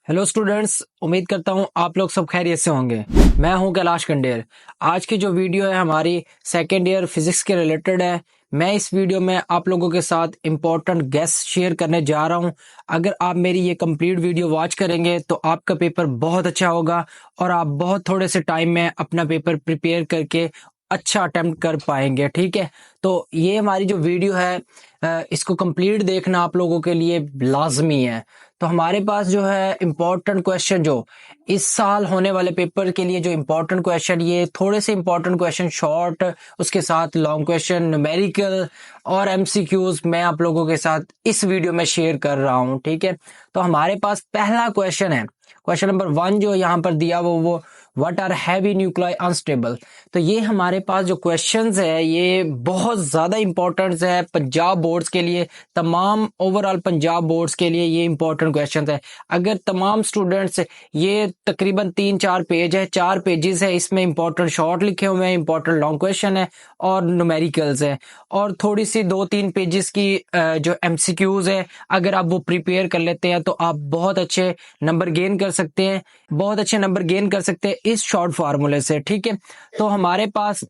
Hello students, उम्मीद करता हूँ आप लोग सब खैरियत से होंगे। मैं हूँ कैलाश कंडेर। आज की जो वीडियो है हमारी सेकेंड ईयर फिजिक्स के रिलेटेड है। मैं इस वीडियो में आप लोगों के साथ इम्पोर्टेंट गेस शेयर करने जा रहा हूँ। अगर आप मेरी ये कंप्लीट वीडियो वॉच करेंगे तो आपका पेपर बहुत अच्छा होगा और आप बहुत थोड़े से टाइम में अपना पेपर प्रिपेयर करके अच्छा अटेम्प्ट कर पाएंगे। ठीक है, तो ये हमारी जो वीडियो है इसको कंप्लीट देखना आप लोगों के लिए लाजमी है। तो हमारे पास जो है इम्पोर्टेंट क्वेश्चन जो इस साल होने वाले पेपर के लिए जो इम्पोर्टेंट क्वेश्चन, ये थोड़े से इम्पोर्टेंट क्वेश्चन शॉर्ट, उसके साथ लॉन्ग क्वेश्चन, न्यूमेरिकल और एमसीक्यूज मैं आप लोगों के साथ इस वीडियो में शेयर कर रहा हूं। ठीक है, तो हमारे पास पहला क्वेश्चन है, क्वेश्चन नंबर 1 जो यहाँ पर दिया वो what are heavy nuclei unstable. तो ये हमारे पास जो क्वेश्चंस है ये बहुत ज्यादा इंपॉर्टेंट है पंजाब बोर्ड्स के लिए, तमाम ओवरऑल पंजाब बोर्ड्स के लिए ये इंपॉर्टेंट क्वेश्चंस है। अगर तमाम स्टूडेंट्स, ये तकरीबन 3-4 पेज है, 4 पेजेस है, इसमें इंपॉर्टेंट शॉर्ट लिखे हुए हैं, इंपॉर्टेंट लॉन्ग क्वेश्चन है और न्यूमेरिकल्स है और थोड़ी सी 2-3 पेजेस की जो एमसीक्यूज है, अगर आप वो प्रिपेयर कर लेते हैं तो आप बहुत अच्छे नंबर गेन कर सकते हैं, बहुत अच्छे नंबर गेन कर सकते हैं इस शॉर्ट फार्मूले से। ठीक है, तो हमारे पास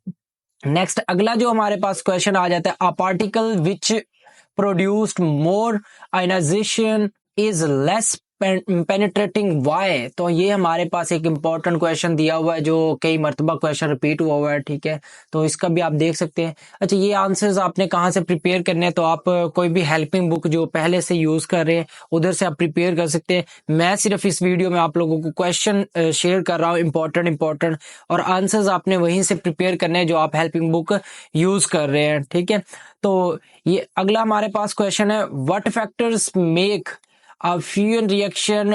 नेक्स्ट अगला जो हमारे पास क्वेश्चन आ जाता है, a particle which produced more ionisation is less penetrating why. तो ये हमारे पास एक इंपॉर्टेंट क्वेश्चन दिया हुआ है जो कई मरतबा क्वेश्चन रिपीट हुआ है। ठीक है, तो इसका भी आप देख सकते हैं। अच्छा, ये आंसर्स आपने कहाँ से प्रिपेयर करने हैं, तो आप कोई भी हेल्पिंग बुक जो पहले से यूज कर रहे हैं उधर से आप प्रिपेयर कर सकते हैं। मैं सिर्फ इस वीडियो में आप लोगों को क्वेश्चन शेयर कर रहा हूँ इंपॉर्टेंट, और आंसर्स आपने वहीं से प्रिपेयर करने हैं जो आप हेल्पिंग बुक यूज कर रहे हैं। ठीक है, तो ये अगला हमारे पास क्वेश्चन है, what factors make a fusion reaction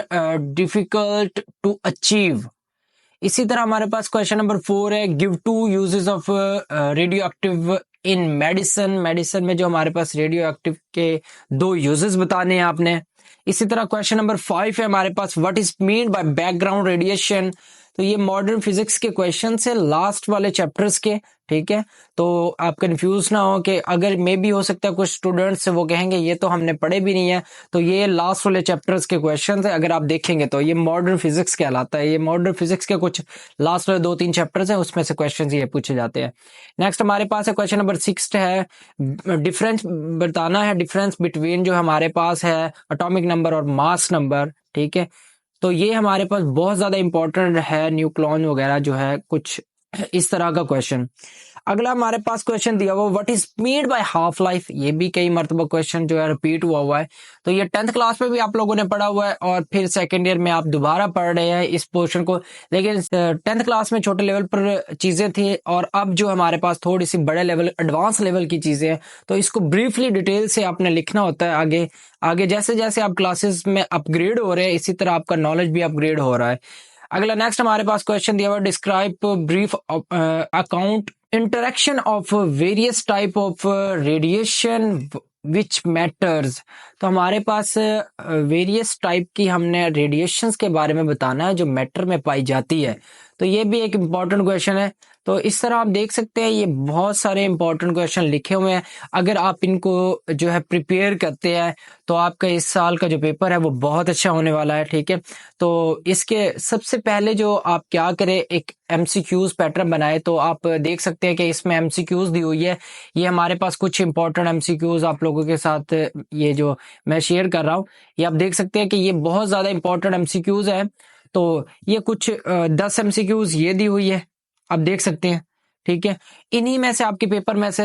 difficult to achieve। इसी तरह हमारे पास क्वेश्चन नंबर 4 है, give 2 uses of radio active in medicine. Medicine में जो हमारे पास रेडियो एक्टिव के 2 यूजेस बताने हैं आपने। इसी तरह क्वेश्चन नंबर 5 है हमारे पास, what is mean by background radiation. तो ये मॉडर्न फिजिक्स के क्वेश्चन है लास्ट वाले चैप्टर्स के। ठीक है, तो आप कंफ्यूज ना हो कि अगर मे भी हो सकता है कुछ स्टूडेंट्स वो कहेंगे ये तो हमने पढ़े भी नहीं है, तो ये लास्ट वाले चैप्टर्स के क्वेश्चन है। अगर आप देखेंगे तो ये मॉडर्न फिजिक्स कहलाता है, ये मॉडर्न फिजिक्स के कुछ लास्ट वाले 2-3 चैप्टर्स हैं, उसमें से क्वेश्चन ये पूछे जाते हैं। नेक्स्ट हमारे पास है क्वेश्चन नंबर 6 है, डिफरेंस बताना है, डिफरेंस बिटवीन जो हमारे पास है एटॉमिक नंबर और मास नंबर। ठीक है, तो ये हमारे पास बहुत ज्यादा इंपॉर्टेंट है, न्यूक्लॉन वगैरह जो है कुछ इस तरह का क्वेश्चन। अगला हमारे पास क्वेश्चन दिया हुआ, what is mean by half life. ये भी कई मरतबा क्वेश्चन जो है रिपीट हुआ है, तो ये 10th क्लास में भी आप लोगों ने पढ़ा हुआ है और फिर सेकेंड ईयर में आप दोबारा पढ़ रहे हैं इस पोर्शन को। लेकिन 10th क्लास में छोटे लेवल पर चीजें थी और अब जो हमारे पास थोड़ी सी बड़े लेवल, एडवांस लेवल की चीजें हैं, तो इसको ब्रीफली डिटेल से आपने लिखना होता है। आगे आगे जैसे जैसे आप क्लासेस में अपग्रेड हो रहे हैं इसी तरह आपका नॉलेज भी अपग्रेड हो रहा है। अगला नेक्स्ट हमारे पास क्वेश्चन दिया हुआ, describe brief account interaction of various type of radiation which matters. तो हमारे पास वेरियस टाइप की हमने रेडिएशंस के बारे में बताना है जो मैटर में पाई जाती है, तो ये भी एक इम्पॉर्टेंट क्वेश्चन है। तो इस तरह आप देख सकते हैं ये बहुत सारे इंपॉर्टेंट क्वेश्चन लिखे हुए हैं। अगर आप इनको जो है प्रिपेयर करते हैं तो आपका इस साल का जो पेपर है वो बहुत अच्छा होने वाला है। ठीक है, तो इसके सबसे पहले जो आप क्या करें, एक एमसीक्यूज पैटर्न बनाए। तो आप देख सकते हैं कि इसमें एमसीक्यूज दी हुई है, ये हमारे पास कुछ इंपॉर्टेंट एमसीक्यूज आप लोगों के साथ ये जो मैं शेयर कर रहा हूँ, ये आप देख सकते हैं कि ये बहुत ज्यादा इंपॉर्टेंट एमसीक्यूज है। तो ये कुछ 10 एमसीक्यूज ये दी हुई है, आप देख सकते हैं। ठीक है, इन्हीं में से आपके पेपर में से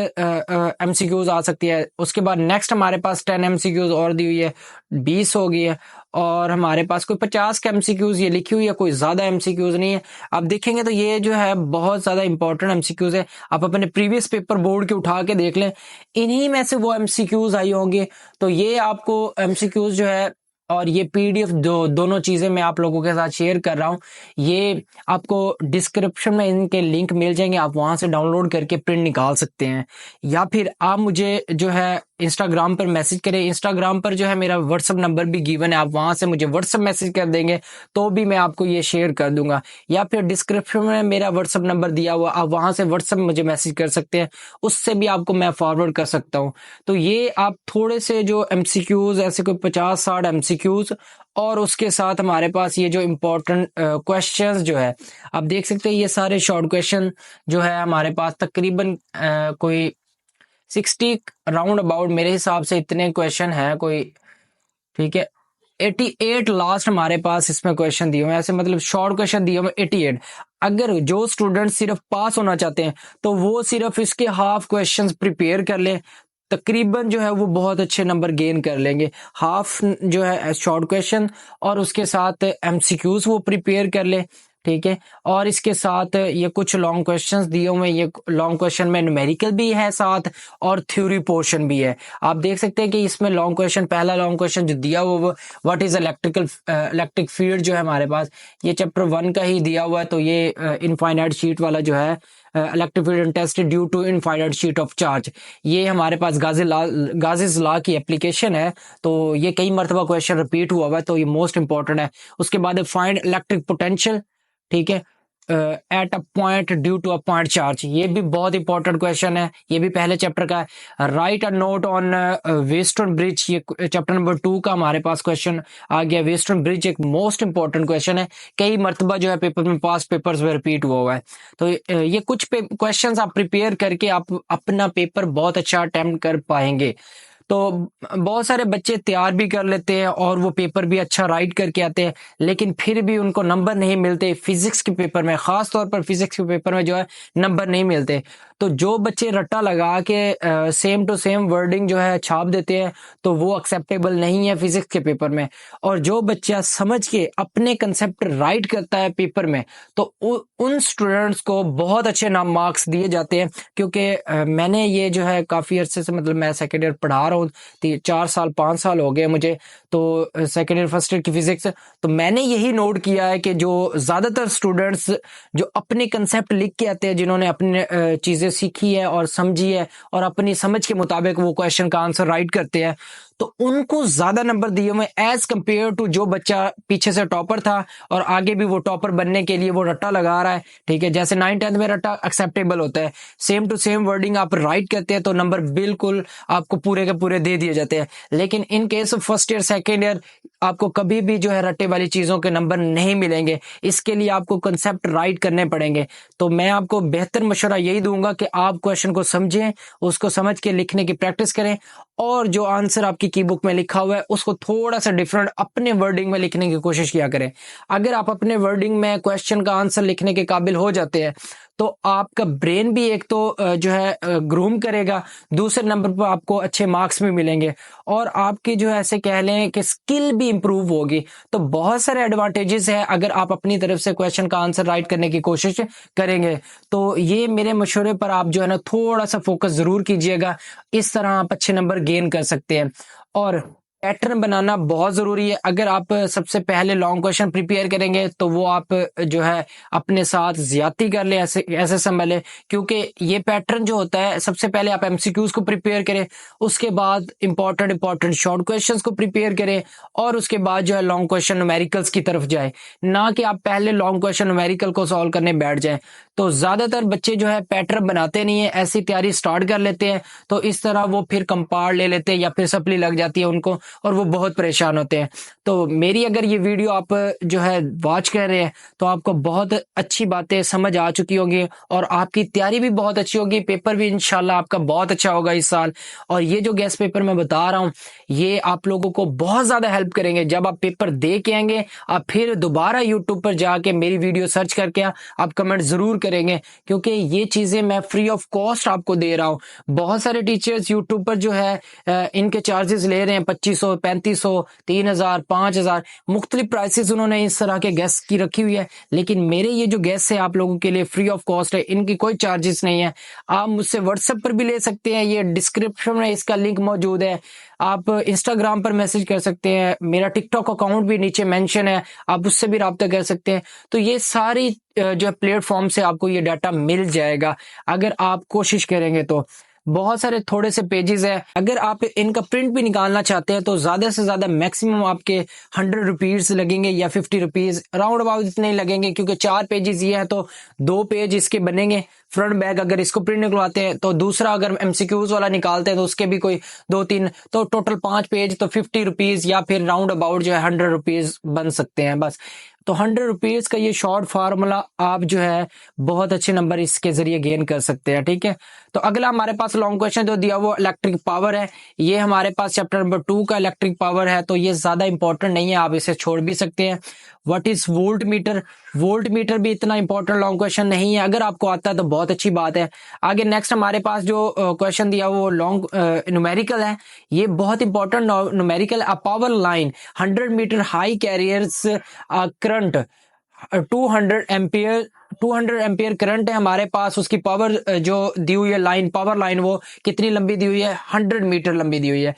एमसीक्यूज आ सकती है। उसके बाद नेक्स्ट हमारे पास 10 एमसीक्यूज और दी हुई है, 20 हो गई है, और हमारे पास कोई 50 के एमसीक्यूज ये लिखी हुई है, कोई ज्यादा एमसीक्यूज नहीं है। आप देखेंगे तो ये जो है बहुत ज्यादा इंपॉर्टेंट एमसीक्यूज है, आप अपने प्रीवियस पेपर बोर्ड के उठा के देख लें, इन्हीं में से वो एमसीक्यूज आई होंगे। तो ये आपको एमसीक्यूज जो है और ये पीडीएफ दोनों चीजें मैं आप लोगों के साथ शेयर कर रहा हूँ, ये आपको डिस्क्रिप्शन में इनके लिंक मिल जाएंगे, आप वहां से डाउनलोड करके प्रिंट निकाल सकते हैं, या फिर आप मुझे जो है इंस्टाग्राम पर मैसेज करें। इंस्टाग्राम पर जो है मेरा व्हाट्सएप नंबर भी गिवन है, आप वहां से मुझे व्हाट्सएप मैसेज कर देंगे तो भी मैं आपको ये शेयर कर दूंगा, या फिर डिस्क्रिप्शन में मेरा व्हाट्सएप नंबर दिया हुआ, आप वहां से व्हाट्सएप मुझे मैसेज कर सकते हैं, उससे भी आपको मैं फॉरवर्ड कर सकता हूँ। तो ये आप थोड़े से जो एमसीक्यूज ऐसे कोई 50-60 एमसीक्यू एमसीक्यूज और उसके साथ हमारे पास ये जो इम्पोर्टेंट क्वेश्चंस जो है, आप देख सकते हैं ये सारे शॉर्ट क्वेश्चन जो है हमारे पास तकरीबन कोई 60 राउंड अबाउट मेरे हिसाब से इतने क्वेश्चन हैं कोई, ठीक है। 88 लास्ट हमारे पास इसमें क्वेश्चन दिए हुए हैं, ऐसे मतलब शॉर्ट क्वेश्चन दिए हुए 88। अगर जो स्टूडेंट सिर्फ पास होना चाहते हैं तो वो सिर्फ इसके हाफ क्वेश्चंस प्रिपेयर कर ले, तकरीबन जो है वो बहुत अच्छे नंबर गेन कर लेंगे। हाफ जो है शॉर्ट क्वेश्चन और उसके साथ एमसीक्यूज वो प्रिपेयर कर ले, ठीक है। और इसके साथ ये कुछ लॉन्ग क्वेश्चंस दिए हुए हैं, ये लॉन्ग क्वेश्चन में न्यूमेरिकल भी है साथ और थ्योरी पोर्शन भी है। आप देख सकते हैं कि इसमें लॉन्ग क्वेश्चन, पहला लॉन्ग क्वेश्चन जो दिया हुआ वो व्हाट इज इलेक्ट्रिक फील्ड जो है हमारे पास, ये चैप्टर 1 का ही दिया हुआ है। तो ये इनफाइनाइट शीट वाला जो है electric field intensity due to infinite sheet of charge, ये हमारे पास गाजिस लॉ की एप्लीकेशन है। तो ये कई मरतबा क्वेश्चन रिपीट हुआ हुआ है, तो ये मोस्ट इंपॉर्टेंट है। उसके बाद फाइंड इलेक्ट्रिक पोटेंशियल, ठीक है, at a point due to a point charge, ये भी बहुत इंपॉर्टेंट क्वेश्चन है, ये भी पहले चैप्टर का है। Right a note on western bridge, ये चैप्टर नंबर 2 का हमारे पास क्वेश्चन आ गया। वेस्टर्न ब्रिज एक मोस्ट इंपॉर्टेंट क्वेश्चन है, कई मरतबा जो है पेपर में पास्ट पेपर्स में रिपीट हुआ है। तो ये कुछ क्वेश्चन आप प्रिपेयर करके आप अपना पेपर बहुत अच्छा अटेम्प्ट कर पाएंगे। तो बहुत सारे बच्चे तैयार भी कर लेते हैं और वो पेपर भी अच्छा राइट करके आते हैं, लेकिन फिर भी उनको नंबर नहीं मिलते फिजिक्स के पेपर में, खास तौर पर फिजिक्स के पेपर में जो है नंबर नहीं मिलते। तो जो बच्चे रट्टा लगा के सेम टू सेम वर्डिंग जो है छाप देते हैं तो वो एक्सेप्टेबल नहीं है फिजिक्स के पेपर में। और जो बच्चा समझ के अपने कंसेप्ट राइट करता है पेपर में तो उन स्टूडेंट्स को बहुत अच्छे नाम मार्क्स दिए जाते हैं। क्योंकि मैंने ये जो है काफी अरसे से, मतलब मैं सेकेंड ईयर पढ़ा रहा हूँ, 4 साल 5 साल हो गए मुझे, तो सेकेंड ईयर फर्स्ट ईयर की फिजिक्स। तो मैंने यही नोट किया है कि जो ज्यादातर स्टूडेंट्स जो अपने कंसेप्ट लिख के आते हैं, जिन्होंने अपने चीजें सीखी है और समझी है और अपनी समझ के मुताबिक वो क्वेश्चन का आंसर राइट करते हैं, तो उनको ज्यादा नंबर दिए हुए एज कंपेयर टू जो बच्चा पीछे से टॉपर था और आगे भी वो टॉपर बनने के लिए वो रट्टा लगा रहा है, ठीक है। जैसे 9th-10th में रट्टा एक्सेप्टेबल होता है, सेम टू सेम वर्डिंग आप राइट करते हैं तो नंबर बिल्कुल आपको पूरे के पूरे दे दिए जाते हैं। लेकिन in case of first year second year आपको कभी भी जो है रट्टे वाली चीजों के नंबर नहीं मिलेंगे। इसके लिए आपको कंसेप्ट राइट करने पड़ेंगे। तो मैं आपको बेहतर मशवरा यही दूंगा कि आप क्वेश्चन को समझें, उसको समझ के लिखने की प्रैक्टिस करें और जो आंसर आपकी की बुक में लिखा हुआ है उसको थोड़ा सा डिफरेंट अपने वर्डिंग में लिखने की कोशिश किया करें। अगर आप अपने वर्डिंग में क्वेश्चन का आंसर लिखने के काबिल हो जाते हैं तो आपका ब्रेन भी एक तो जो है ग्रूम करेगा, दूसरे नंबर पर आपको अच्छे मार्क्स भी मिलेंगे और आपकी जो है ऐसे कह लें कि स्किल भी इंप्रूव होगी। तो बहुत सारे एडवांटेजेस है अगर आप अपनी तरफ से क्वेश्चन का आंसर राइट करने की कोशिश करेंगे। तो ये मेरे मशवरे पर आप जो है ना थोड़ा सा फोकस जरूर कीजिएगा, इस तरह आप अच्छे नंबर गेन कर सकते हैं। और पैटर्न बनाना बहुत जरूरी है। अगर आप सबसे पहले लॉन्ग क्वेश्चन प्रिपेयर करेंगे तो वो आप जो है अपने साथ ज्यादती कर ले, ऐसे समझ ले। क्योंकि ये पैटर्न जो होता है, सबसे पहले आप एमसीक्यूज को प्रिपेयर करें, उसके बाद इंपॉर्टेंट शॉर्ट क्वेश्चंस को प्रिपेयर करें और उसके बाद जो है लॉन्ग क्वेश्चन न्यूमेरिकल्स की तरफ जाए, ना कि आप पहले लॉन्ग क्वेश्चन न्यूमेरिकल को सॉल्व करने बैठ जाएं। तो ज्यादातर बच्चे जो है पैटर्न बनाते नहीं है, ऐसी तैयारी स्टार्ट कर लेते हैं तो इस तरह वो फिर कंपार्ट ले लेते हैं या फिर सप्ली लग जाती है उनको और वो बहुत परेशान होते हैं। तो मेरी अगर ये वीडियो आप जो है वॉच कर रहे हैं तो आपको बहुत अच्छी बातें समझ आ चुकी होंगी और आपकी तैयारी भी बहुत अच्छी होगी, पेपर भी इंशाल्लाह आपका बहुत अच्छा होगा इस साल। और ये जो गेस्ट पेपर मैं बता रहा हूँ ये आप लोगों को बहुत ज्यादा हेल्प करेंगे। जब आप पेपर दे के आएंगे आप फिर दोबारा यूट्यूब पर जाके मेरी वीडियो सर्च करके आप कमेंट जरूर करेंगे, क्योंकि ये चीजें मैं फ्री ऑफ कॉस्ट आपको दे रहा हूँ। बहुत सारे टीचर्स यूट्यूब पर जो है इनके चार्जेस ले रहे हैं 2500, 3500, 3000, 5000, मुख्तलिफ प्राइसेस उन्होंने इस तरह के गैस की रखी हुई है। लेकिन मेरे ये जो गैस है आप लोगों के लिए फ्री ऑफ कॉस्ट है, इनकी कोई चार्जेस नहीं है। आप मुझसे व्हाट्सएप पर भी ले सकते हैं, ये डिस्क्रिप्शन में इसका लिंक मौजूद है। आप इंस्टाग्राम पर मैसेज कर सकते हैं, मेरा टिकटॉक अकाउंट भी नीचे मेंशन है, आप उससे भी राब्ता कर सकते हैं। तो ये सारी जो प्लेटफॉर्म से आपको ये डाटा मिल जाएगा अगर आप कोशिश करेंगे। तो बहुत सारे थोड़े से पेजेस है, अगर आप इनका प्रिंट भी निकालना चाहते हैं तो ज्यादा से ज्यादा मैक्सिमम आपके 100 रुपीज लगेंगे या 50 रुपीज राउंड अबाउट इतने ही लगेंगे, क्योंकि 4 पेजेस ये है तो 2 पेज इसके बनेंगे फ्रंट बैक अगर इसको प्रिंट निकलवाते हैं तो दूसरा अगर एमसीक्यूज वाला निकालते हैं तो उसके भी कोई 2-3, तो टोटल 5 पेज तो 50 रुपीज या फिर राउंड अबाउट जो है 100 रुपीज बन सकते हैं बस। तो 100 रुपीज का ये शॉर्ट फार्मूला आप जो है बहुत अच्छे नंबर इसके जरिए गेन कर सकते हैं, ठीक है। तो अगला हमारे पास लॉन्ग क्वेश्चन जो दिया वो इलेक्ट्रिक पावर है। ये हमारे पास चैप्टर नंबर 2 का इलेक्ट्रिक पावर है, तो ये ज्यादा इंपॉर्टेंट नहीं है, आप इसे छोड़ भी सकते हैं। What is volt meter, volt meter भी इतना इंपॉर्टेंट लॉन्ग क्वेश्चन नहीं है, अगर आपको आता है तो बहुत अच्छी बात है। आगे नेक्स्ट हमारे पास जो क्वेश्चन दिया वो लॉन्ग न्यूमेरिकल है। ये बहुत important numerical, a power line 100 metre high carriers current 200 ampere current है हमारे पास, उसकी पावर जो दी हुई है लाइन, पावर लाइन वो कितनी लंबी दी हुई है, 100 मीटर लंबी दी हुई है।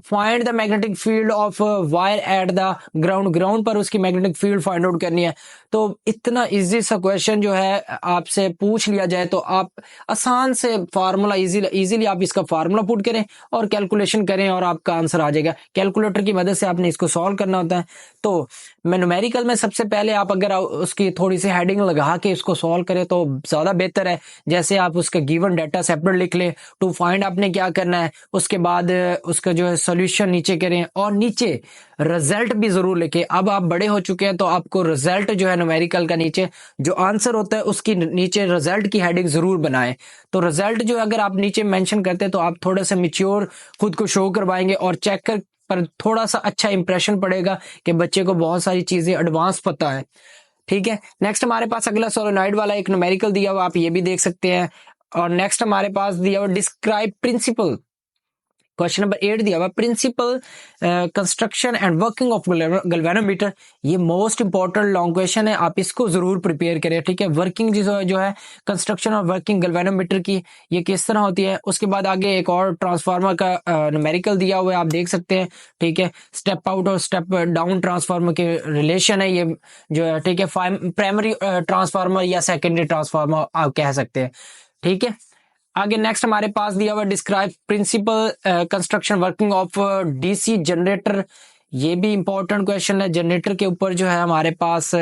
Find the magnetic field of wire at the ground, ground पर उसकी मैग्नेटिक फील्ड फाइंड आउट करनी है। तो इतना इजी सा क्वेश्चन जो है आपसे पूछ लिया जाए तो आप आसान से फार्मूला इजीली आप इसका फार्मूला पुट करें और कैलकुलेशन करें और आपका आंसर आ जाएगा। कैलकुलेटर की मदद से आपने इसको सॉल्व करना होता है। तो न्यूमेरिकल में सबसे पहले आप अगर उसकी थोड़ी सी हेडिंग लगा के इसको सॉल्व करें तो ज्यादा बेहतर है। जैसे आप उसका गिवन डाटा सेपरेट लिख लें, टू फाइंड आपने क्या करना है, उसके बाद उसका जो है सोल्यूशन नीचे करें और नीचे रिजल्ट भी जरूर लिखें। अब आप बड़े हो चुके हैं तो आपको रिजल्ट जो है न्यूमेरिकल का नीचे जो आंसर होता है उसकी नीचे रिजल्ट की हेडिंग जरूर बनाएं। तो रिजल्ट जो अगर आप नीचे मेंशन करते हैं तो आप थोड़ा सा मैच्योर खुद को शो करवाएंगे और चेक कर पर थोड़ा सा अच्छा इंप्रेशन पड़ेगा कि बच्चे को बहुत सारी चीजें एडवांस पता है, ठीक है। नेक्स्ट हमारे पास अगला सोलेनॉइड वाला एक न्यूमेरिकल दिया हुआ, आप ये भी देख सकते हैं। और नेक्स्ट हमारे पास दिया हुआ डिस्क्राइब प्रिंसिपल, क्वेश्चन नंबर 8 दिया हुआ principle construction and working of galvanometer. ये मोस्ट इंपॉर्टेंट लॉन्ग क्वेश्चन है, आप इसको जरूर प्रिपेयर करें, ठीक है। वर्किंग जो है कंस्ट्रक्शन और वर्किंग गैल्वेनोमीटर की ये किस तरह होती है। उसके बाद आगे एक और ट्रांसफार्मर का न्यूमेरिकल दिया हुआ है, आप देख सकते हैं, ठीक है। स्टेप आउट और स्टेप डाउन ट्रांसफार्मर के रिलेशन है ये जो है, ठीक है। प्राइमरी ट्रांसफार्मर या सेकेंडरी ट्रांसफार्मर आप कह सकते हैं, ठीक है। आगे नेक्स्ट हमारे पास दिया हुआ describe principle construction working of DC generator. ये भी इंपॉर्टेंट क्वेश्चन है, जनरेटर के ऊपर जो है हमारे पास।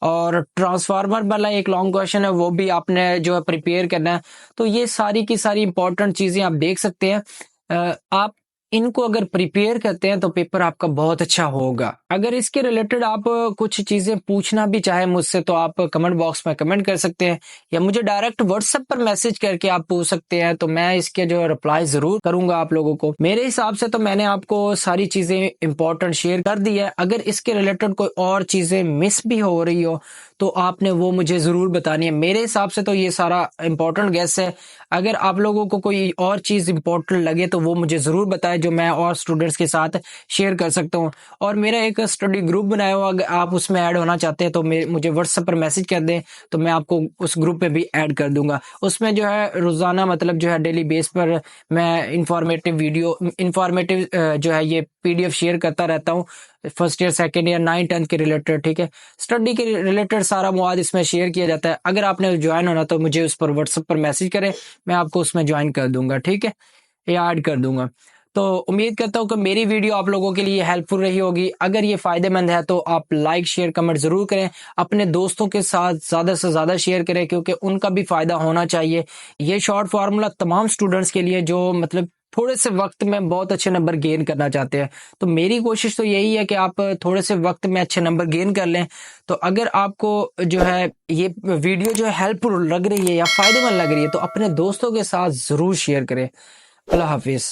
और ट्रांसफार्मर वाला एक लॉन्ग क्वेश्चन है, वो भी आपने जो है प्रिपेयर करना है। तो ये सारी की सारी इंपॉर्टेंट चीजें आप देख सकते हैं। आप इनको अगर प्रिपेयर करते हैं तो पेपर आपका बहुत अच्छा होगा। अगर इसके रिलेटेड आप कुछ चीजें पूछना भी चाहे मुझसे तो आप कमेंट बॉक्स में कमेंट कर सकते हैं या मुझे डायरेक्ट व्हाट्सएप पर मैसेज करके आप पूछ सकते हैं, तो मैं इसके जो रिप्लाई जरूर करूंगा आप लोगों को। मेरे हिसाब से तो मैंने आपको सारी चीजें इंपॉर्टेंट शेयर कर दी है। अगर इसके रिलेटेड कोई और चीजें मिस भी हो रही हो तो आपने वो मुझे जरूर बतानी है। मेरे हिसाब से तो ये सारा इंपॉर्टेंट गेस है। अगर आप लोगों को कोई और चीज इंपॉर्टेंट लगे तो वो मुझे जरूर बताएं, जो मैं और स्टूडेंट्स के साथ शेयर कर सकता हूँ। और मेरा एक स्टडी ग्रुप बनाया हुआ, अगर आप उसमें ऐड होना चाहते हैं तो मुझे व्हाट्सएप पर मैसेज कर दें, तो मैं आपको उस ग्रुप में भी ऐड कर दूंगा। उसमें जो है रोजाना मतलब जो है डेली बेस पर मैं इंफॉर्मेटिव जो है ये पीडीएफ शेयर करता रहता हूँ, फर्स्ट ईयर सेकेंड ईयर 9 10 के रिलेटेड, ठीक है। स्टडी के रिलेटेड सारा मवाद इसमें शेयर किया जाता है। अगर आपने ज्वाइन होना तो मुझे उस पर व्हाट्सएप पर मैसेज करें, मैं आपको उसमें ज्वाइन कर दूंगा, ठीक है, या ऐड कर दूंगा। तो उम्मीद करता हूँ कि मेरी वीडियो आप लोगों के लिए हेल्पफुल रही होगी। अगर ये फायदेमंद है तो आप लाइक शेयर कमेंट जरूर करें, अपने दोस्तों के साथ ज्यादा से ज्यादा शेयर करें क्योंकि उनका भी फायदा होना चाहिए। ये शॉर्ट फार्मूला तमाम स्टूडेंट्स के लिए जो मतलब थोड़े से वक्त में बहुत अच्छे नंबर गेन करना चाहते हैं। तो मेरी कोशिश तो यही है कि आप थोड़े से वक्त में अच्छे नंबर गेन कर लें। तो अगर आपको जो है ये वीडियो जो है हेल्पफुल लग रही है या फायदेमंद लग रही है तो अपने दोस्तों के साथ जरूर शेयर करें। अल्लाह हाफिज।